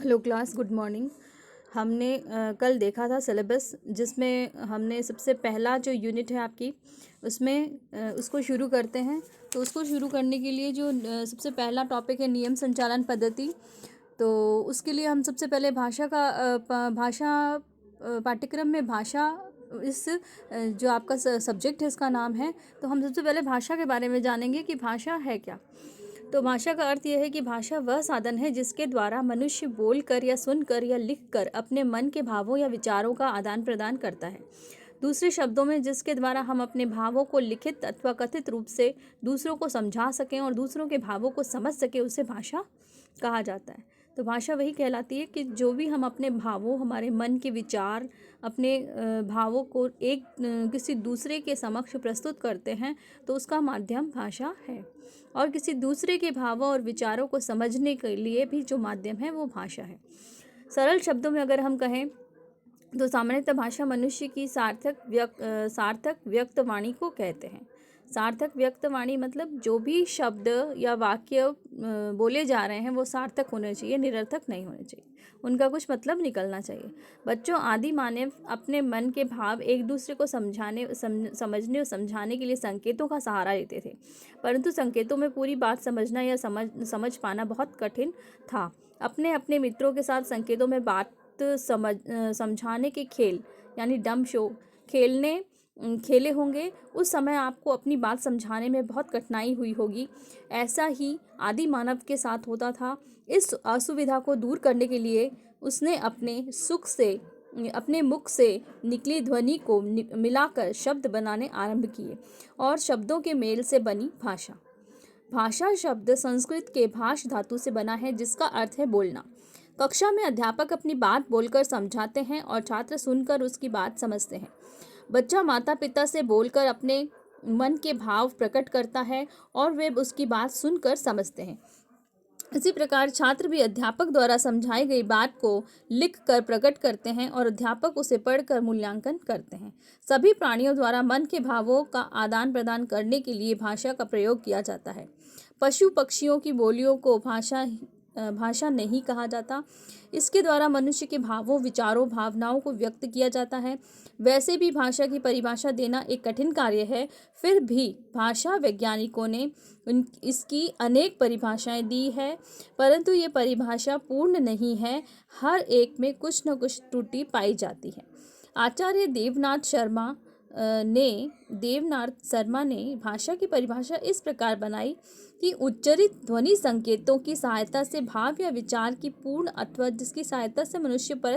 Hello class, good morning. हमने कल देखा था सिलेबस, जिसमें हमने सबसे पहला जो यूनिट है आपकी उसमें उसको शुरू करते हैं। तो उसको शुरू करने के लिए जो सबसे पहला टॉपिक है नियम संचालन पद्धति। तो उसके लिए हम सबसे पहले पाठ्यक्रम में भाषा, इस जो आपका सब्जेक्ट है इसका नाम है। तो हम सबसे पहले भाषा के बारे में जानेंगे कि भाषा है क्या। तो भाषा का अर्थ यह है कि भाषा वह साधन है जिसके द्वारा मनुष्य बोलकर या सुनकर या लिखकर अपने मन के भावों या विचारों का आदान प्रदान करता है। दूसरे शब्दों में, जिसके द्वारा हम अपने भावों को लिखित अथवा कथित रूप से दूसरों को समझा सकें और दूसरों के भावों को समझ सकें, उसे भाषा कहा जाता है। तो भाषा वही कहलाती है कि जो भी हम अपने भावों, हमारे मन के विचार, अपने भावों को किसी दूसरे के समक्ष प्रस्तुत करते हैं, तो उसका माध्यम भाषा है। और किसी दूसरे के भावों और विचारों को समझने के लिए भी जो माध्यम है वो भाषा है। सरल शब्दों में अगर हम कहें तो सामान्यतः भाषा मनुष्य की सार्थक व्यक्त वाणी को कहते हैं। सार्थक व्यक्त वाणी मतलब जो भी शब्द या वाक्य बोले जा रहे हैं वो सार्थक होने चाहिए, निरर्थक नहीं होने चाहिए, उनका कुछ मतलब निकलना चाहिए। बच्चों आदि मानव अपने मन के भाव एक दूसरे को समझने और समझाने के लिए संकेतों का सहारा लेते थे, परंतु संकेतों में पूरी बात समझना या समझ पाना बहुत कठिन था। अपने अपने मित्रों के साथ संकेतों में बात समझाने के खेल यानी डम्ब शो खेले होंगे। उस समय आपको अपनी बात समझाने में बहुत कठिनाई हुई होगी। ऐसा ही आदि मानव के साथ होता था। इस असुविधा को दूर करने के लिए उसने अपने मुख से निकली ध्वनि को मिलाकर शब्द बनाने आरंभ किए और शब्दों के मेल से बनी भाषा। भाषा शब्द संस्कृत के भाष धातु से बना है, जिसका अर्थ है बोलना। कक्षा में अध्यापक अपनी बात बोलकर समझाते हैं और छात्र सुनकर उसकी बात समझते हैं। बच्चा माता पिता से बोलकर अपने मन के भाव प्रकट करता है और वे उसकी बात सुनकर समझते हैं। इसी प्रकार छात्र भी अध्यापक द्वारा समझाई गई बात को लिख कर प्रकट करते हैं और अध्यापक उसे पढ़कर मूल्यांकन करते हैं। सभी प्राणियों द्वारा मन के भावों का आदान प्रदान करने के लिए भाषा का प्रयोग किया जाता है। पशु पक्षियों की बोलियों को भाषा नहीं कहा जाता। इसके द्वारा मनुष्य के भावों, विचारों, भावनाओं को व्यक्त किया जाता है। वैसे भी भाषा की परिभाषा देना एक कठिन कार्य है, फिर भी भाषा वैज्ञानिकों ने इसकी अनेक परिभाषाएं दी है, परंतु ये परिभाषा पूर्ण नहीं है। हर एक में कुछ न कुछ त्रुटि पाई जाती है। आचार्य देवनाथ शर्मा ने भाषा की परिभाषा इस प्रकार बनाई कि उच्चरित ध्वनि संकेतों की सहायता से भाव या विचार की पूर्ण अथवा जिसकी सहायता से मनुष्य पर